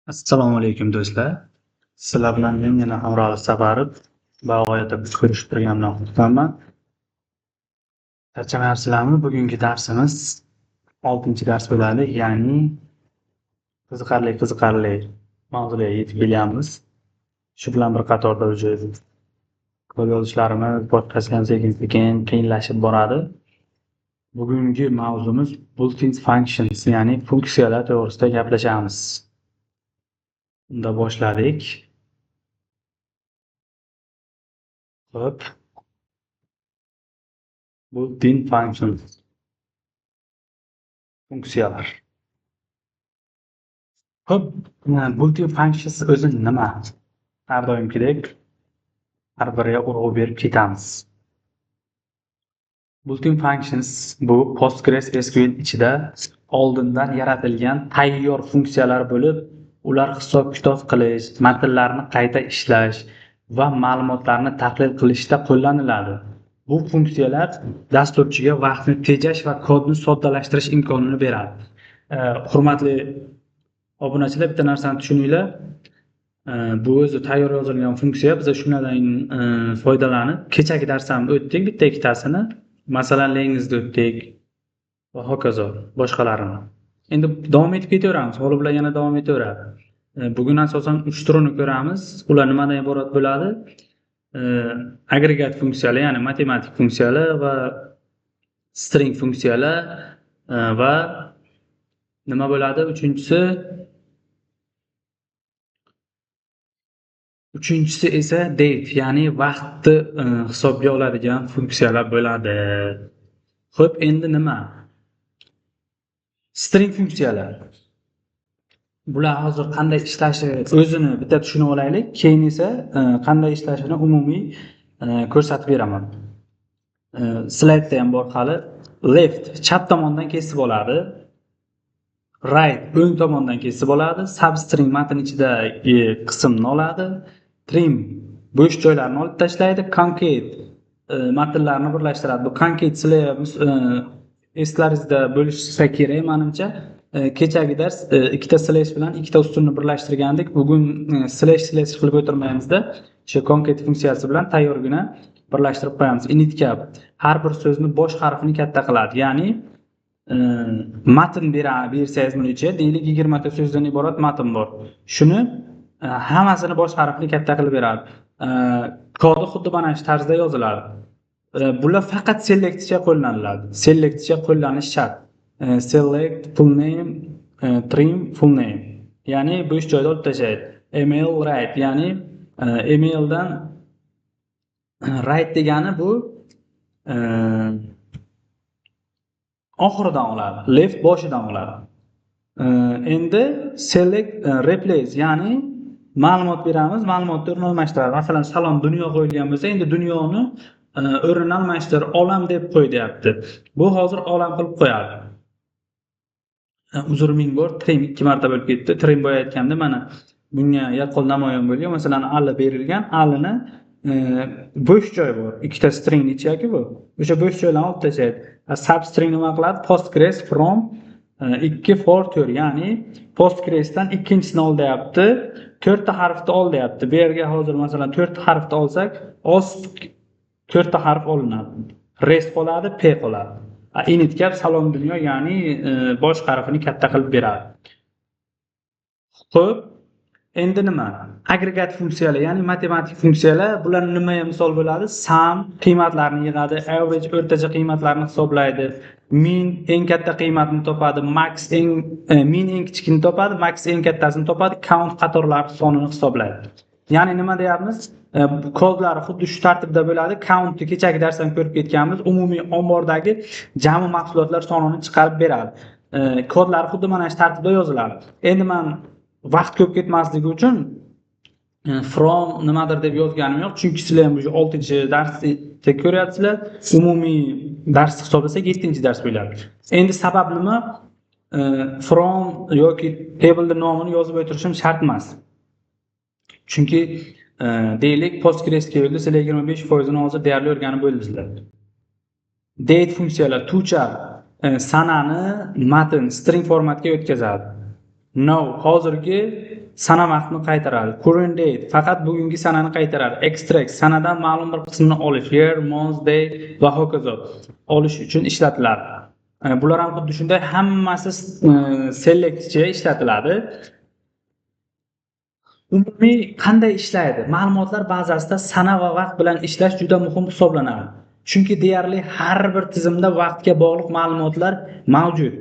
Assalomu alaykum do'stlar. Sizlar bilan men yana Amro'li Safarov va g'oyatda ko'rishib turganimdan xursandman. Charchamayapsizlarmi? Bugungi darsimiz 6-dars bo'ladi, ya'ni qiziqarli mavzuga yetib kelganmiz. Shu bilan bir qatorda qo'l yozishlarimiz boshqasi ham sekin-sekin qiyinlashib boradi. Bugungi mavzumiz built-in functions, ya'ni funksiyalar to'g'risida gaplashamiz. Unda boshladik. Xo'p. Built-in functions. Funksiyalar. Xo'p, built-in functions o'zi nima? Har doimgidek har biriga urg'u berib ketamiz. Built-in functions bu PostgreSQL ichida oldindan yaratilgan tayyor funksiyalar bo'lib, ular hisob-kitob qilish, matnlarni qayta ishlash va ma'lumotlarni tahlil qilishda qo'llaniladi. Bu funksiyalar dasturchiga vaqtni tejash va kodni soddalashtirish imkonini beradi. Hurmatli obunachilar, bitta narsani tushuninglar. Bu o'zi tayyor yozilgan funksiya. Biz shundan foydalanib, kechagi darslarni o'tdik, bitta ikkitasini, masalan, Langizda o'tdik va hokazo boshqalarini. Endi davom etib ketaveramiz. Hali bilan yana davom etaveradi. Bugun asosan 3 turini ko'ramiz. Ular nimadan iborat bo'ladi? Agregat funksiyalar, ya'ni matematik funksiyalar va string funksiyalar va nima bo'ladi? Uchinchisi esa date, ya'ni vaqtni hisobga oladigan funksiyalar bo'ladi. Xo'p, endi nima? String funksiyalar. Bular hozir qanday ishlashi o'zini bitta tushunib olaylik, keyin esa qanday ishlashini umumiy ko'rsatib beraman. Slaydda ham bor hali. Left chap tomondan kesib oladi. Right o'ng tomondan kesib oladi. Substring matn ichidagi qismni oladi. Trim bo'sh joylarni olib tashlaydi. Concate matnlarni birlashtiradi. Bu concate sizlar eslaringizda bo'lishsa kerak menimcha. Kechagi dars ikkita slash bilan ikkita ustunni birlashtirgandik. Bugun slash qilib o'tirmaymizda. Shu concate funksiyasi bilan tayyorgina birlashtirib qo'yamiz. Initcap har bir so'zni bosh harfini katta qiladi. Ya'ni matn bersangiz buncha, deylik 20 ta so'zdan iborat matn bor. Shuni hammasini bosh harfini katta qilib beradi. Kodi xuddi mana shu tarzda yoziladi. Bular faqat selectcha qo'llaniladi. Selectcha qo'llanish shart. Select full name, trim full name. Ya'ni bo'sh joyda olib tashlaydi. Email right, ya'ni emaildan right degani bu oxiridan oladi, left boshidan oladi. Endi select replace, ya'ni ma'lumot beramiz, ma'lumotni o'rni almashtiradi. Masalan, salom dunyo qo'yilgan bo'lsa, endi dunyoni o'rnini almashtir, olam deb qo'y deyapti. Bu hozir olam qilib qo'yadi. Uzr ming bor, trim 2 marta bo'lib ketdi. Trim bo'layotganda mana bunga yaqqol namoyon bo'lgan. Masalan, al berilgan, alini bo'sh joy bor. Ikkita string ichaki bu. O'sha bo'sh joylarni olib tashlaydi. Substring nima qiladi? Postgres from 2 for 4, ya'ni Postgresdan ikkinchisini ol deyapti. 4 ta harfni ol deyapti. Bu yerga hozir masalan 4 ta harfni olsak, os 4 ta harf olinadi. Rest qoladi, p qoladi. Initcap salom dunyo, ya'ni bosh harfini katta qilib beradi. Xo'p, endi nima? Agregat funksiyalar, ya'ni matematik funksiyalar, bular nimaga misol bo'ladi? Sum qiymatlarni yig'adi, average o'rtacha qiymatlarni hisoblaydi, min eng katta qiymatni topadi, max min eng kichikini topadi, max eng kattasini topadi, count qatorlar sonini hisoblaydi. Ya'ni nima deyapmiz? Kodlar xuddi shu tartibda bo'ladi. Countni kechagi darsdan ko'rib ketganmiz. Umumiy ombordagi jami mahsulotlar sonini chiqarib beradi. Kodlar xuddi mana shu tartibda yoziladi. Endi men vaqt ko'p ketmasligi uchun from nimadir deb yozganim yo'q, chunki sizlar ham bu 6-darsda ko'ryapsizlar. Umumiy dars hisoblasak 7-dars bo'ladi. Endi sabab nima? From yoki table nomini yozib o'tirishim shart emas. Chunki deylik PostgreSQLda sizlar 25% hozir deyarli o'rganib bo'ldingizlar. Date funksiyalar tuchar sanani matn string formatga o'tkazadi. Now hozirgi sana vaqtni qaytaradi. Current date faqat bugungi sanani qaytaradi. Extract sanadan ma'lum bir qismini olish, year, month, day va hokazo olish uchun ishlatiladi. Bular ham xuddi shunday, hammasi selectga ishlatiladi. Umumiy qanday ishlaydi? Ma'lumotlar bazasida sana va vaqt bilan ishlash juda muhim hisoblanadi. Chunki deyarli har bir tizimda vaqtga bog'liq ma'lumotlar mavjud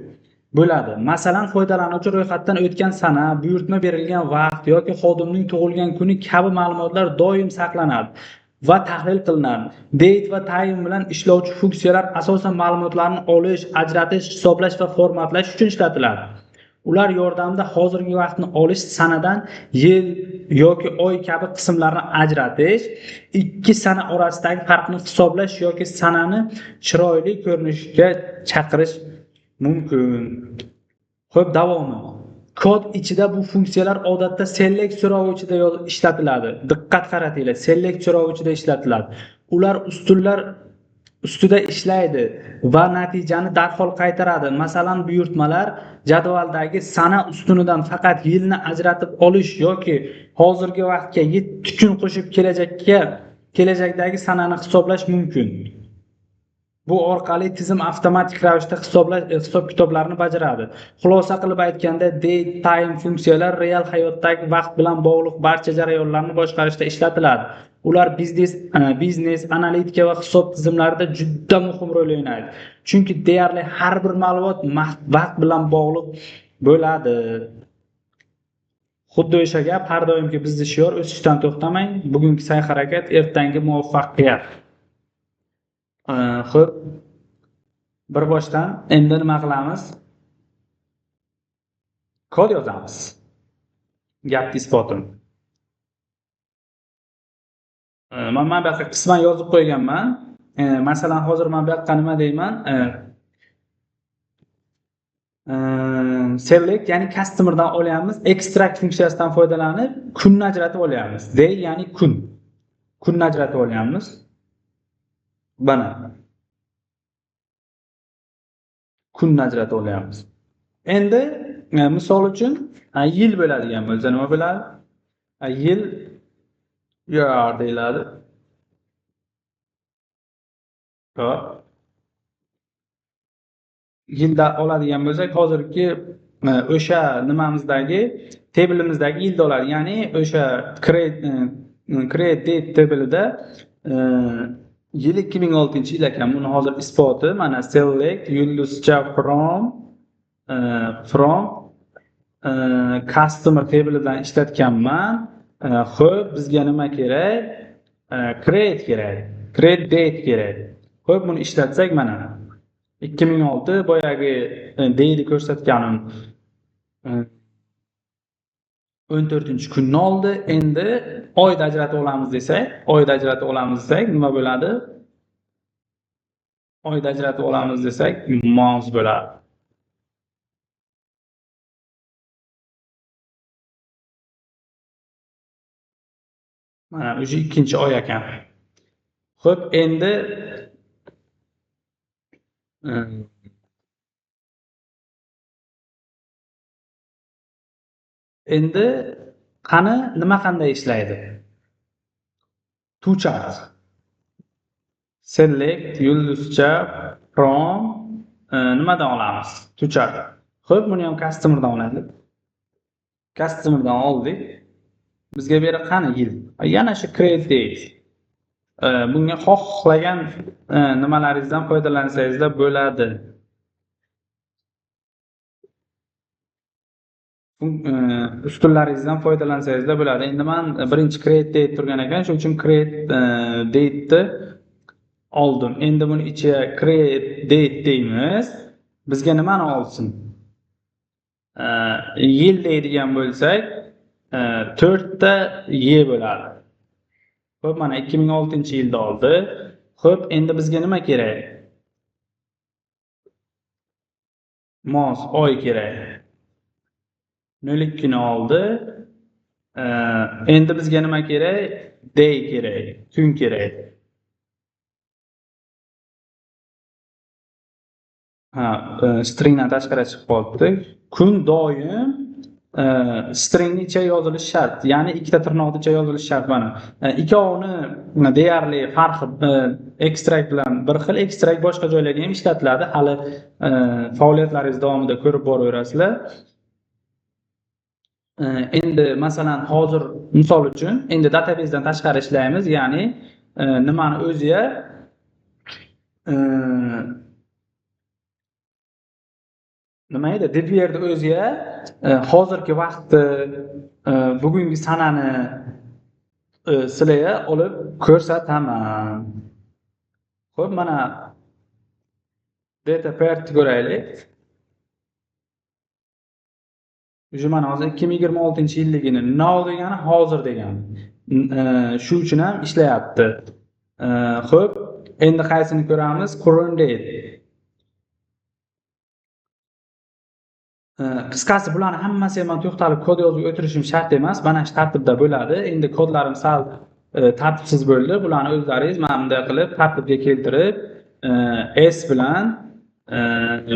bo'ladi. Masalan, foydalanuvchi ro'yxatdan o'tgan sana, buyurtma berilgan vaqt yoki xodimning tug'ilgan kuni kabi ma'lumotlar doim saqlanadi va tahlil qilinadi. Date va time bilan ishlovchi funksiyalar asosan ma'lumotlarni olish, ajratish, hisoblash va formatlash uchun ishlatiladi. Ular yordamida hozirgi vaqtni olish, sanadan yil yoki oy kabi qismlarni ajratish, ikki sana orasidagi farqni hisoblash yoki sanani chiroyli ko'rinishga chaqirish mumkin. Xo'p, davomi. Kod ichida bu funksiyalar odatda select so'rovi ichida ishlatiladi. Diqqat qaratinglar, select so'rovi ichida ishlatiladi. Ular ustunlar ustida ishlaydi va natijani darhol qaytaradi. Masalan, buyurtmalar jadvaldagi sana ustunidan faqat yilni ajratib olish yoki hozirgi vaqtga 7 kun qo'shib kelajakdagi sanani hisoblash mumkin. Bu orqali tizim avtomatik ravishda hisob-kitoblarni bajaradi. Xulosa qilib aytganda, date, time funksiyalar real hayotdagi vaqt bilan bog'liq barcha jarayonlarni boshqarishda ishlatiladi. Ular biznes, analitika va hisob tizimlarida juda muhim rol o'ynaydi. Chunki deyarli har bir ma'lumot vaqt bilan bog'liq bo'ladi. Xuddi o'sha gap, har doimgi bizning shior o'sishdan to'xtamang. Bugungi sa'y-harakat, ertangi muvaffaqiyat. Xo'p, bir boshdan endi nima qilamiz? Kod yozamiz. Gapni isbotini. Men bu yerga qisman yozib qo'yganman. Masalan, hozir men bu yerga nima deyman? Select ya'ni customerdan olyapmiz, extract funksiyasidan foydalanib kunni ajratib olyapmiz. Day ya'ni kun. Kunni ajratib olyapmiz. Bana kunni ajratib olyapmiz. Endi misol uchun yil bo'ladigan bo'lsa nima bo'ladi? Yil year deyiladi. Hop. Yilda oladigan bo'lsak, hozirgi o'sha nimamizdagi tabelimizdagi yilda oladi. Ya'ni o'sha create date tabelida yil 2006-yil ekan. Buni hozir isboti mana select yulduzcha from customer tabelidan ishlatganman. Xo'p, bizga nima kerak? Create kerak. Create date kerak. Xo'p, buni ishlatsak mana 2006 boyagi date ko'rsatganim 14-kunni oldi. Endi oyda ajratib olamiz desak, nima bo'ladi? Oyda ajratib olamiz desak, month bo'ladi. Mana o'sha 2-oy ekan. Xo'p, endi qani nima qanday ishlaydi? To chart. Select yulduzcha from nimadan olamiz? To chart. Xo'p, buni ham customerdan olamiz. Customerdan oldik. Bizga beri qani yil? Yana shu create date. Bunga xohlagan nimalaringizdan foydalansangizlar bo'ladi. Ustunlaringizdan foydalansangizlar bo'ladi. Endi men birinchi create date turgan ekan, shuning uchun create date ni oldim. Endi buni ichiga create date deymiz. Bizga nimani olsin? Yil deydigan bo'lsak, 4 ta y bo'ladi. Xo'p, mana 2006-yilda oldi. Xo'p, endi bizga nima kerak? Month, oy kerak. 02 ni oldi. Endi bizga nima kerak? Day kerak, kun kerak. Stringdan tashqari chiqib qoldi. Kun doim stringni ichiga yozilishi shart. Ya'ni ikkita tirnoqni ichiga yozilishi shart mana. Ikkovini deyarli farqi extract bilan bir xil. Extract boshqa joylarga ham ishlatiladi. Hali faoliyatlaringiz davomida ko'rib boraverasizlar. Endi masalan hozir misol uchun endi databasedan tashqari ishlaymiz, ya'ni nimani o'ziga nima edi? Dp'ni o'ziga hozirgi vaqtni bugungi sanani sizlarga olib ko'rsataman. Xo'p, mana data pair'ni ko'raylik. Уже mana hozir 2026-yilligini now degani hozir degani. Shu uchun ham ishlayapti. Xo'p, endi qaysini ko'ramiz? Current date. Qisqasi bularning hammasiga men to'xtalib kod yozib o'tirishim shart emas. Mana shu tartibda bo'ladi. Endi kodlarim sal tartibsiz bo'ldi. Bularni o'zlaringiz mana bunday qilib tartibga keltirib, s bilan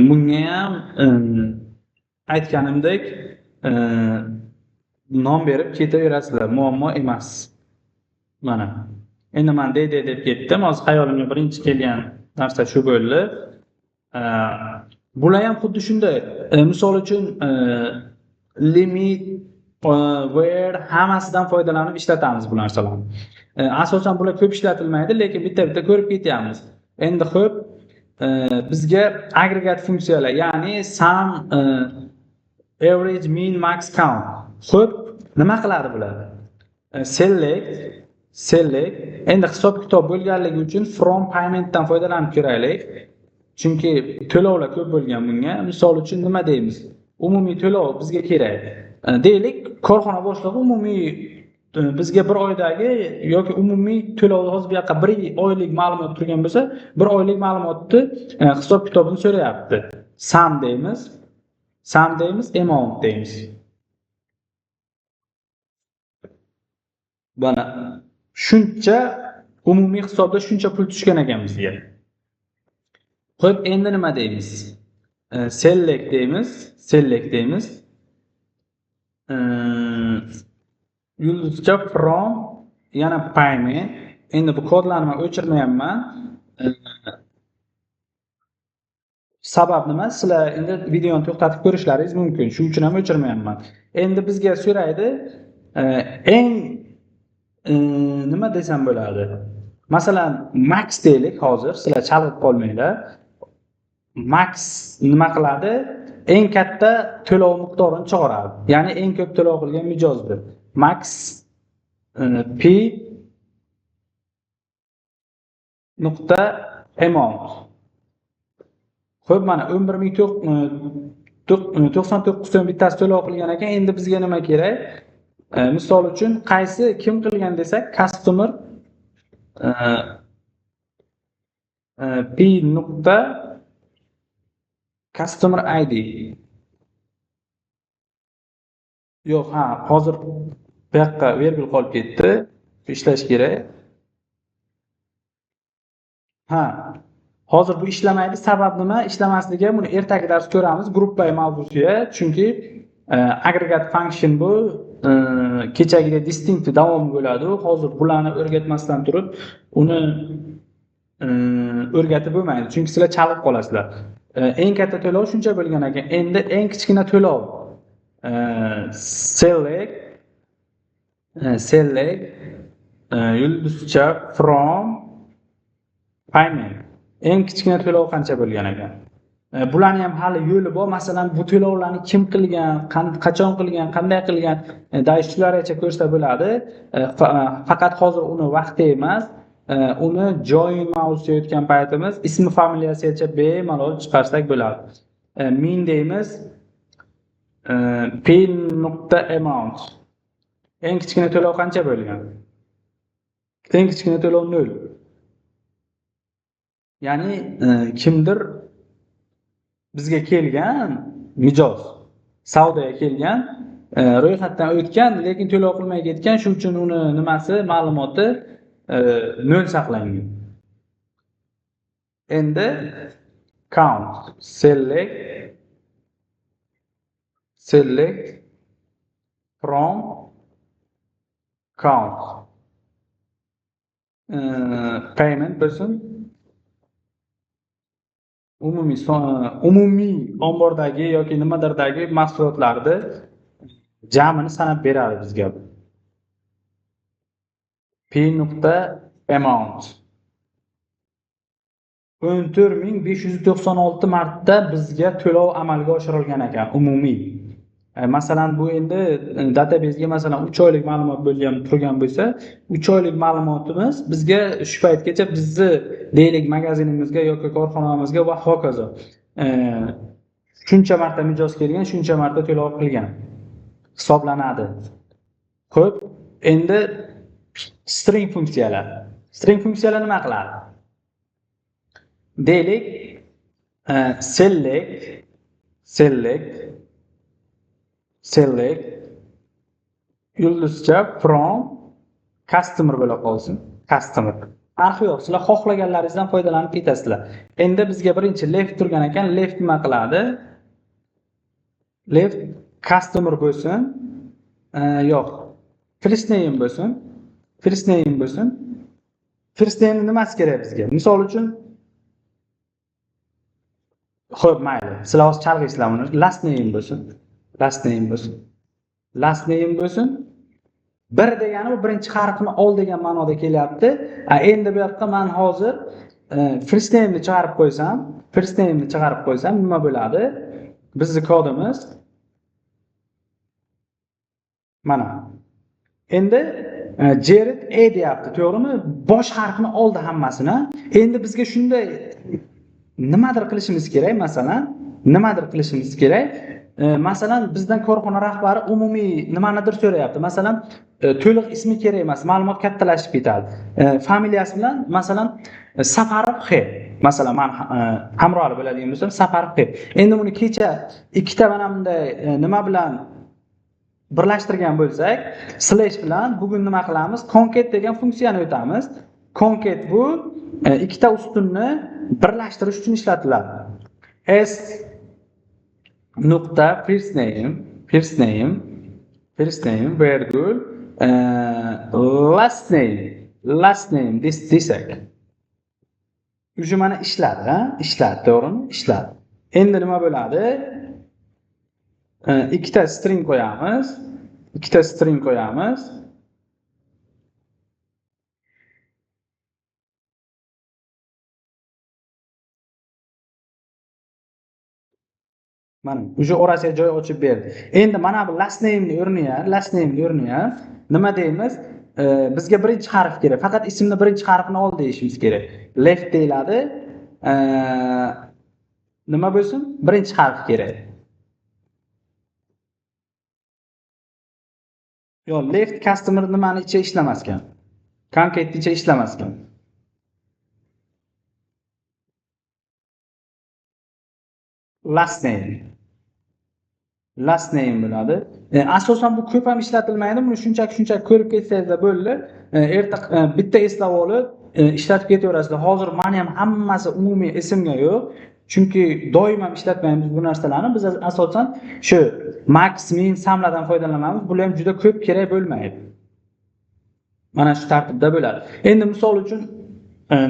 bunga ham aytganimdek nom berib ketaverasizlar. Muammo emas. Mana. Endi men dd deb ketdim. Hozir xayolimga birinchi kelgan narsa shu bo'ldi. Bular ham xuddi shunday. Misol uchun limit, where hammasidan foydalanib ishlatamiz bu narsalarni. Asosan bular ko'p ishlatilmaydi, lekin bitta-bitta ko'rib ketyapmiz. Endi xo'p, bizga agregat funksiyalar, ya'ni sum, average, mean, max, count. Xo'p, nima qiladi bular? Select. Endi hisob-kitob bo'lganligi uchun from paymentdan foydalanib ko'raylik. Chunki to'lovlar ko'p bo'lgan bunga. Misol uchun nima deymiz? Umumiy to'lov bizga kerak. Deylik, korxona boshlig'i umumiy bizga bir oydagi yoki umumiy to'lov hozir bu yoqqa 1 oylik ma'lumot turgan bo'lsa, 1 oylik ma'lumotni hisob-kitobini so'rayapti. Sum deymiz, amount deymiz. Mana shuncha umumiy hisobda shuncha pul tushgan ekan bizga. Xo'p, endi nima deymiz? Select deymiz. Yulduzcha from yana payment. Endi bu kodlarni men o'chirmayapman. Sabab nima? Sizlar endi videoni to'xtatib ko'rishlaringiz mumkin. Shuning uchun ham o'chirmayapman. Endi bizga so'raydi, eng nima desam bo'ladi? Masalan, max deylik hozir, sizlar chalg'ib qolmanglar. Max nima qiladi? Eng katta to'lov miqdorini chiqaradi. Ya'ni eng ko'p to'lov qilgan mijozdir. Max p nuqta amount. Xo'p, mana 11.99 so'm bittasi to'lov qilgan ekan. Endi bizga nima kerak? Misol uchun kim qilgan desak, customer p nuqta customer ID. Yo'q, hozir bu yoqqa virgul qolib ketdi. Ishlash kerak. Hozir bu ishlamaydi. Sabab nima? Ishlamasligi buni ertaga dars ko'ramiz gruppay mavzusiga. Chunki aggregate function bu kechagidek distinct davom bo'ladi. Hozir bularni o'rgatmasdan turib, uni o'rgatib bo'lmaydi. Chunki sizlar chalib qolasizlar. Eng katta to'lov shuncha bo'lgan ekan. Endi eng kichkina to'lov select yulduzcha from payment. Eng kichkina to'lov qancha bo'lgan ekan? Bularning ham hali yo'li bor. Masalan, bu to'lovlarni kim qilgan, qachon qilgan, qanday qilgan, dayishlargacha ko'rsa bo'ladi. Faqat hozir uni vaqti emas. Uni join mavzusiga o'tgan paytimiz ismi familiyasigacha bemalol chiqarsak bo'ladi. Min deymiz. p.amount. Eng kichkina to'lov qancha bo'lgan? Eng kichkina to'lov 0. Ya'ni kimdir bizga kelgan mijoz, savdoga kelgan, ro'yxatdan o'tgan, lekin to'lov qilmay ketgan, shu uchun uni nimasi, ma'lumoti 0 saqlangan. Endi count select from count payment bo'lsin. Umumiy ombordagi yoki nimadirdagi mahsulotlarni jamini sanab beradi bizga. P.amount 14596 marta bizga to'lov amalga oshirilgan ekan, umumiy. Masalan, bu endi databasega masalan 3 oylik ma'lumot turgan bo'lsa, 3 oylik ma'lumotimiz bizga shu paytgacha bizni deylik magazinimizga yoki korxonamizga va hokazo shuncha marta mijoz kelgan, shuncha marta to'lov qilgan hisoblanadi. Xo'p, endi string funksiyalar. String funksiyalar nima qiladi? Deylik select yulduzcha from customer bo'la qolsin. Customer. Farqi yo'q, sizlar xohlaganlaringizdan foydalanib ketasizlar. Endi bizga birinchi left turgan ekan, left nima qiladi? Left customer bo'lsin. Yo'q. First name bo'lsin. First name nimasi kerak bizga? Misol uchun xo'p, mayli. Sizlar hozir chalg'aysizlar buni. Last name bo'lsin. Bir degani bu birinchi harfni ol degan ma'noda kelyapti. Endi bu yoqda men hozir first name ni chiqarib qo'ysam, nima bo'ladi? Bizning kodimiz mana. Endi Jared A deyapti, to'g'rimi? Bosh harfni oldi hammasini. Endi bizga shunday nimadir qilishimiz kerak. Masalan, bizdan korxona rahbari umumiy nimanidir so'rayapti. Masalan, to'liq ismi kerak emas, ma'lumot kattalashib ketadi. Familiyasi bilan masalan Safarov X. Masalan, men Hamro'li bo'ladigan bo'lsam Safarov X. Endi buni kecha ikkita mana bunday nima bilan birlashtirgan bo'lsak, slash bilan bugun nima qilamiz? Concat degan funksiyani o'tamiz. Concat bu ikkita ustunni birlashtirish uchun ishlatiladi. S nuqta first name virgul last name desak. Uje mana ishladi, to'g'rimi? Ishladi. Endi nima bo'ladi? Ikkita string qo'yamiz. Mana uje orasiga joy ochib berdi. Endi mana bu last name ni o'rniga nima deymiz? Bizga birinchi harf kerak. Faqat ismni birinchi harfini ol deyishimiz kerak. Left deyiladi. Nima bo'lsin? Birinchi harf kerak. Yo'q, left customer nimani ichiga ishlamas ekan. Concat ichiga ishlamas ekan. Last name bo'ladi. Asosan bu ko'p ham ishlatilmaydi. Buni shunchaki ko'rib ketsangizlar bo'ldi. Erta bitta eslab olib ishlatib ketaverasizlar. Hozir meni ham hammasi umumiy esimga yo'q. Chunki doim ham ishlatmaymiz bu narsalarni. Biz asosan shu max, min, samlardan foydalanamiz. Bular ham juda ko'p kerak bo'lmaydi. Mana shu tartibda bo'ladi. Endi misol uchun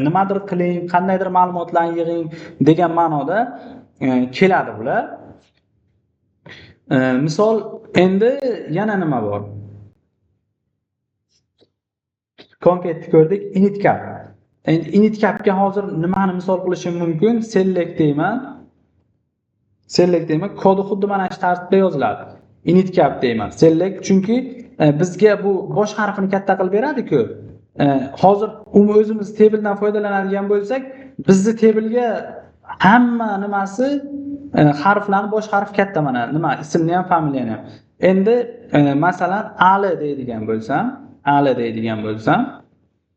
nimadir qiling, qandaydir ma'lumotlarni yig'ing degan ma'noda keladi bular. Misol endi yana nima bor? Concatni ko'rdik, initcap. Endi initcapga hozir nimani misol qilishim mumkin? Select deyman. Kodi xuddi mana shu tartibda yoziladi. Initcap deyman. Select chunki bizga bu bosh harfini katta qilib beradi-ku. Hozir o'zimiz tabledan foydalanadigan bo'lsak, bizni tablega hamma nimasi harflarni bosh harf katta mana nima ismni ham familiyani ham. Endi masalan Ali deydigan bo'lsam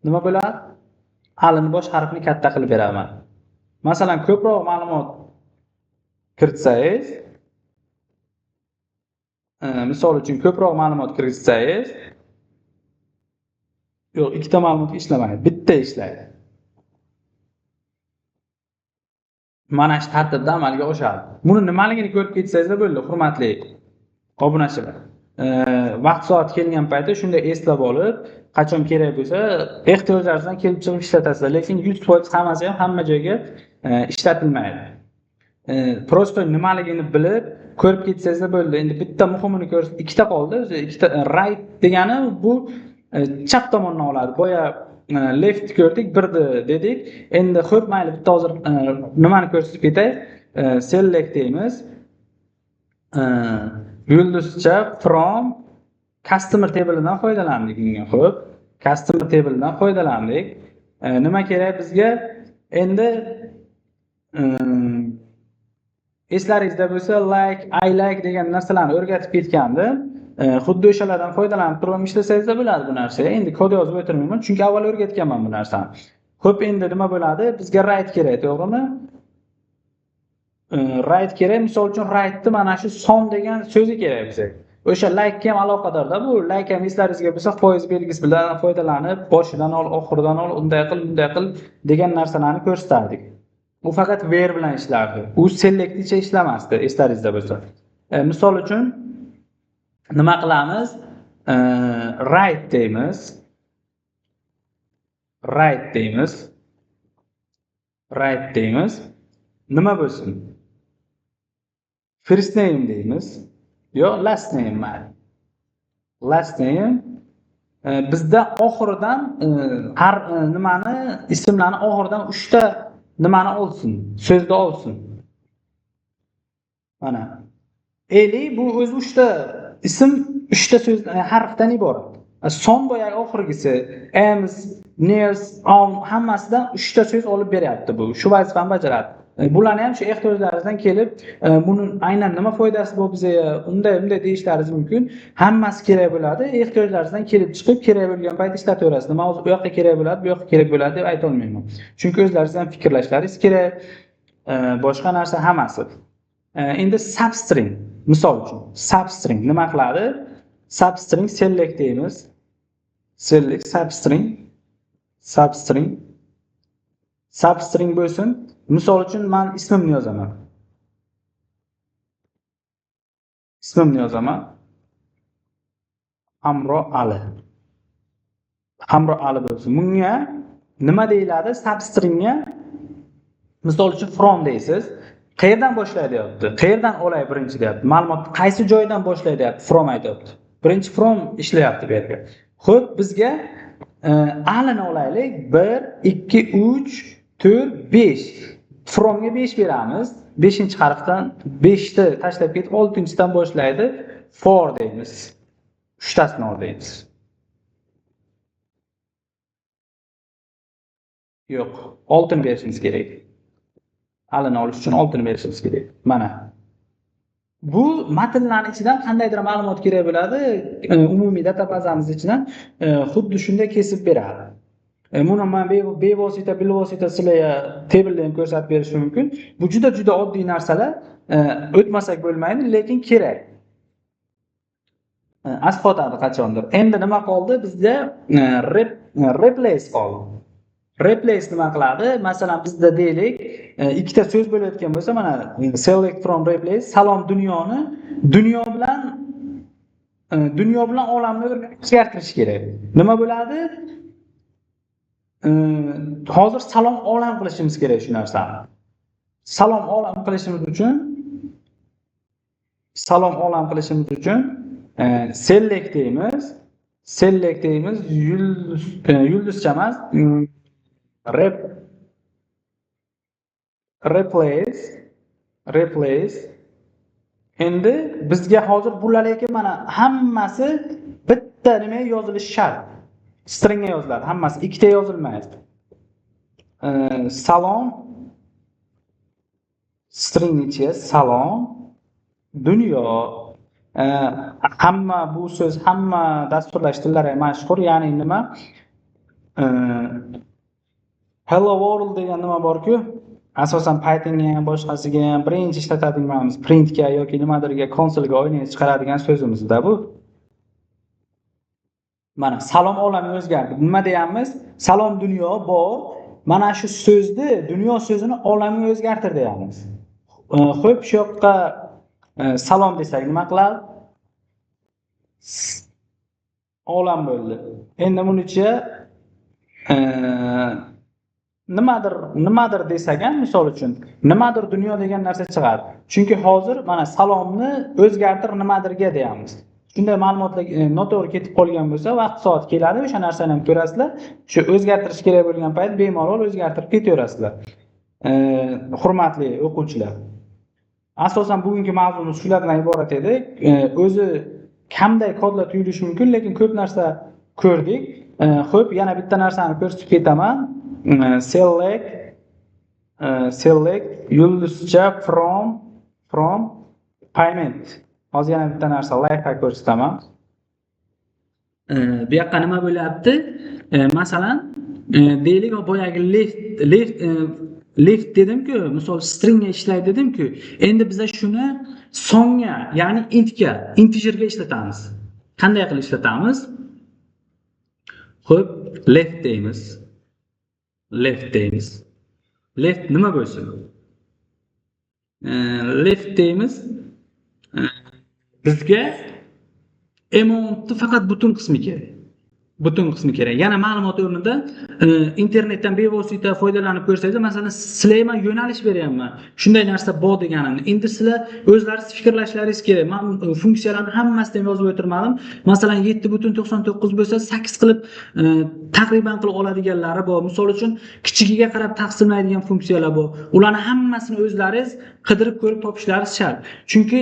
nima bo'ladi? Alining bosh harfini katta qilib beraman. Masalan ko'proq ma'lumot kiritsangiz, misol uchun ko'proq ma'lumot kiritsangiz, yo'q, ikkita ma'lumot ishlamaydi, bitta ishlaydi. Mana shu tartibda amalga oshadi. Buni nimaligini ko'rib ketsangizlar bo'ldi, hurmatli obunachilar. vaqt soat kelgan payti shunda eslab olib, qachon kerak bo'lsa, ehtiyojlaringizdan kelib chiqib ishlatasizlar, lekin 100% hammasi ham hamma joyga ishlatilmaydi. Prosto nimaligini bilib, ko'rib ketsangiz bo'ldi. Endi bitta muhimini ko'rsak, ikkita qoldi. O'zi ikkita right degani bu chap tomondan oladi. Boya left ko'rdik, birdi dedik. Endi xo'p, mayli, bitta hozir nimani ko'rsatib ketay. Select deymiz. Yulduzcha from customer table'idan foydalandik bunga. Xo'p, customer table'idan foydalandik. Nima kerak bizga? Endi eslaringizda bo'lsa, like, I like degan narsalarni o'rgatib ketgandi. Xuddi o'shalardan foydalanib turib ishlasangiz bo'ladi bu narsa. Endi kod yozib o'tirmayman, chunki avval o'rgatganman bu narsani. Xo'p, endi nima bo'ladi? Bizga right kerak, to'g'rimi? Right kerak. Misol uchun rightni mana shu son degan so'zi kerak bizga. O'sha like ham aloqadorda. Bu like ham eslaringizga bo'lsa, foiz belgisi bilan foydalanib, boshidan ol, oxiridan ol, unday qil degan narsalarni ko'rsatardik. Bu faqat where bilan ishlardi. U selectcha ishlamasdi, eslaringizda bo'lsa. Misol uchun nima qilamiz? Right deymiz. Right deymiz. Nima bo'lsin? First name deymiz. Yo, last name mayli. Last name bizda oxiridan har nimani, ismlarni oxiridan 3 ta nimani olsin, so'zni olsin. Mana. Eli bu o'zi 3 ta ism, 3 ta so'z harfdan iborat. Son boyagi oxirgisi ems, nears, on hammasidan 3 ta so'z olib beryapti bu. Shu vazifani bajaradi. Bularni ham shu ehtiyojlaringizdan kelib, buni aynan nima foydasi bor bizga, unday deyishlaringiz mumkin. Hammasi kerak bo'ladi. Ehtiyojlaringizdan kelib chiqib, kerak bo'lgan payt ishlataverasiz. Nima o'zi bu yoqqa kerak bo'ladi, bu yoqqa kerak bo'ladi deb ayta olmayman. Chunki o'zlaringizdan fikrlashlaringiz kerak. Boshqa narsa hammasi. Endi substring, misol uchun, substring nima qiladi? Substring select deymiz. Select substring bo'lsin. Misol uchun men ismimni yozaman. Amro Ali bo'lsin. Bunga nima deyiladi? Substringga misol uchun from deysiz. Qayerdan boshlaydi deyapti? Qayerdan olay birinchi deyapti? Ma'lumot qaysi joydan boshlaydi deyapti? From aytibdi. Birinchi from ishlayapti bu yerga. Xo'p, bizga Alini olaylik. 1 2 3 4 5. Fromga 5 beramiz. 5-harfdan 5 ni tashlab ketib 6-dan boshlaydi. For deymiz. 3tasini ol deymiz. Yo'q, 6 berishimiz kerak. Alini olish uchun 6 berishimiz kerak. Mana. Bu matnlarning ichidan qandaydir ma'lumot kerak bo'ladi, umumiy databazamiz ichidan xuddi shunday kesib beradi. Buni men bevosita, bilvosita sizlarga tabelda ham ko'rsatib berishim mumkin. Bu juda oddiy narsalar, o'tmasak bo'lmaydi, lekin kerak. Asqotadi qachondir. Endi nima qoldi? Bizda replace qoldi. Replace nima qiladi? Masalan, bizda deylik, ikkita so'z bo'layotgan bo'lsa, mana select from replace, salom dunyoni dunyo bilan olamni o'zgartirish kerak. Nima bo'ladi? Hozir salom olam qilishimiz kerak shu narsani. Salom olam qilishimiz uchun select deymiz. Yulduzcha emas, replace. Endi bizga hozir bularga mana hammasi bitta nima yozilishi shart. Stringga yoziladi, hammasi ikkita yozilmaydi. Salom string ichiga salom dunyo. Hamma bu so'z hamma dasturlash tillariga mashhur, ya'ni nima? Hello world degan nima bor-ku, asosan Pythonga ham boshqasiga ham birinchi ishlatadiganimiz printga yoki nimadirga konsolga o'ynay chiqaradigan so'zimizda bu. Mana salom olami o'zgardi. Nima deyapmiz? Salom dunyo bor. Mana shu so'zni, dunyo so'zini olami o'zgartir deyapmiz. Xo'p, shu yoqqa salom desak nima qiladi? olam bo'ldi. Endi bunicha nimadir desak ham, misol uchun nimadir dunyo degan narsa chiqadi. Chunki hozir mana salomni o'zgartir nimadirga deyamiz. Shunday ma'lumotlar noto'g'ri ketib qolgan bo'lsa, vaqt soat keladi, o'sha narsani ham ko'rasizlar. Shu o'zgartirish kerak bo'lgan payt bemalol o'zgartirib ketaverasizlar. Hurmatli o'quvchilar. Asosan bugungi mavzumiz shulardan iborat edi. O'zi kamday kodlar tuyulishi mumkin, lekin ko'p narsa ko'rdik. Xo'p, yana bitta narsani ko'rsatib ketaman. Select yulduzcha from payment. Hozir yana bitta narsa layfhack ko'rsataman. Bu yoqqa nima bo'lyapti? Masalan, deylik boyagi left dedim-ku, misol stringga ishlaydi dedim-ku. Endi biz shuni songa, ya'ni intga, integerga ishlatamiz. Qanday qilib ishlatamiz? Xo'p, left deymiz. Left nima bo'lsin? Left deymiz. Bizga amountni faqat butun qismi kerak. Yana ma'lumot o'rnida internetdan bevosita foydalanib ko'rsangiz, masalan, sizlarga men yo'nalish beryapman. Shunday narsa bor deganimni. Endi sizlar o'zlaringiz fikrlashlaringiz kerak. Men funksiyalarni hammasidan yozib o'tirmadim. Masalan, 7.99 bo'lsa 8 qilib taqriban qilib oladiganlari bor. Misol uchun kichigiga qarab taqsimlaydigan funksiyalar bor. Ularni hammasini o'zlaringiz qidirib ko'rib topishlaringiz shart. Chunki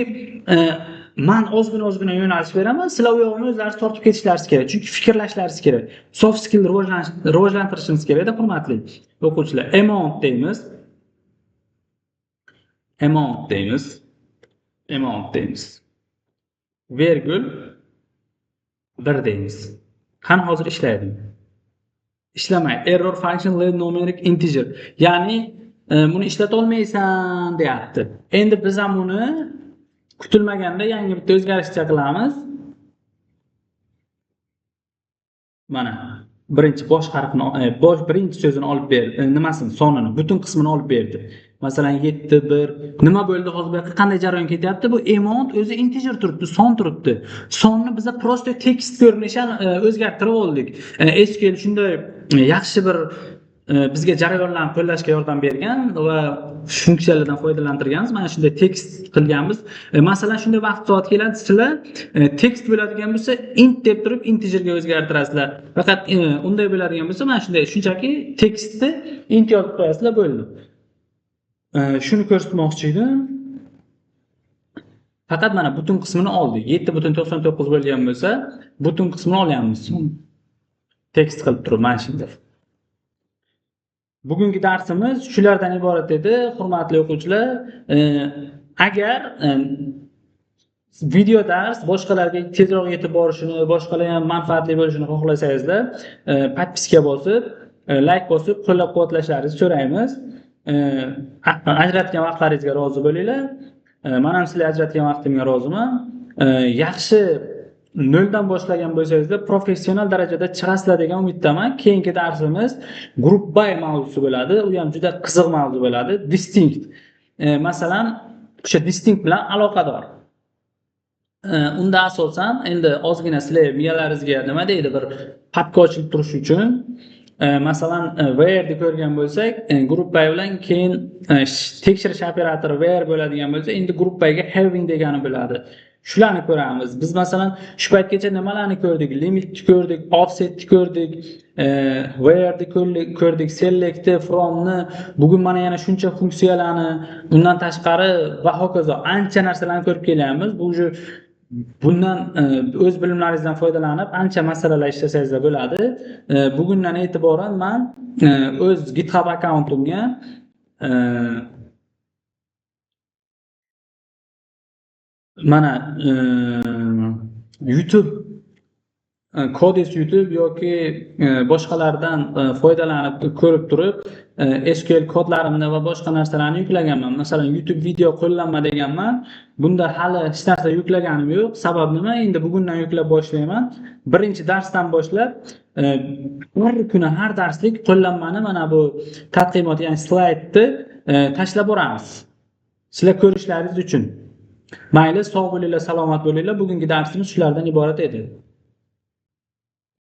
men ozgina yo'nalish beraman, sizlar u yo'lni o'zlaringiz tortib ketishlaringiz kerak. Chunki fikrlashlaringiz kerak. Soft skill rivojlantirishimiz kerak-da, hurmatli o'quvchilar. Amount deymiz. Virgul 1 deymiz. Qani hozir ishlaydi? Ishlamaydi. Error function leave numeric integer. Ya'ni buni ishlata olmaysan deyapti. Endi biz ham uni kutilmaganda yangi bitta o'zgarishcha qilamiz. Mana birinchi bosh harfini, birinchi so'zini olib berdi. Nimasini, sonini, butun qismini olib berdi. Masalan 7.1 nima bo'ldi hozir bu yoqqa qanday jarayon ketyapti? Bu amount o'zi integer turibdi, son turibdi. Sonni biz prosta tekst ko'rinishini o'zgartirib oldik. SQL shunday yaxshi bir bizga jarayonlarni qo'llashga yordam bergan va funksiyalardan foydalantirganmiz. Mana shunday tekst qilganmiz. Masalan, shunday vaqt soat keladi, sizlar tekst bo'ladigan bo'lsa int deb turib integerga o'zgartirasizlar. Faqat unday bo'ladigan bo'lsa, mana shunday shunchaki tekstni int yozib qo'yasizlar, bo'ldi. Shuni ko'rsatmoqchi edim. Faqat mana butun qismini oldik. 7.99 bo'lgan bo'lsa, butun qismini olyapmiz. Tekst qilib turib mana shunday. Bugungi darsimiz shulardan iborat edi, hurmatli o'quvchilar. Agar video dars boshqalarga tezroq yetib borishini, boshqalar ham manfaatli bo'lishini xohlasangizlar, podpiska bosib, like bosib, qo'llab-quvvatlashlaringizni so'raymiz. Ajratgan vaqtlaringizga rozi bo'linglar. Men ham sizlar ajratgan vaqtimga roziman. Yaxshi noldan boshlagan bo'lsangizlar, professional darajada chiqasizlar degan umiddaman. Keyingi darsimiz group by mavzusi bo'ladi. U ham juda qiziq mavzu bo'ladi. Distinct. Masalan, o'sha distinct bilan aloqador. Unda asosan endi ozgina sizlar miyalaringizga nima deydi, bir papka ochilib turish uchun masalan where ni ko'rgan bo'lsak, group by bilan keyin tekshirish operatori where bo'ladigan bo'lsa, endi group byga having degani bo'ladi. Shularni ko'ramiz. Biz masalan shu paytgacha nimalarni ko'rdik? Limitni ko'rdik, offsetni ko'rdik, where'ni ko'rdik, selectni, from'ni. Bugun mana yana shuncha funksiyalarni, undan tashqari va hokazo ancha narsalarni ko'rib kelyapmiz. Bu bundan o'z bilimlaringizdan foydalanib ancha masalalar ishlasangizlar bo'ladi. Bugundan e'tiboran men o'z GitHub akkauntimga mana YouTube Codes YouTube yoki boshqalardan foydalanib ko'rib turib SQL kodlarimni va boshqa narsalarni yuklaganman. Masalan, YouTube video qo'llanma deganman. Bunda hali hech narsa yuklaganim yo'q. Sabab nima? Endi bugundan yuklab boshlayman. Birinchi darsdan boshlab har kuni har darslik qo'llanmani mana bu taqdimot, ya'ni slaydni tashlab boramiz. Sizlar ko'rishlaringiz uchun. Mayli, sog' bo'linglar, salomat bo'linglar. Bugungi darsimiz shulardan iborat edi.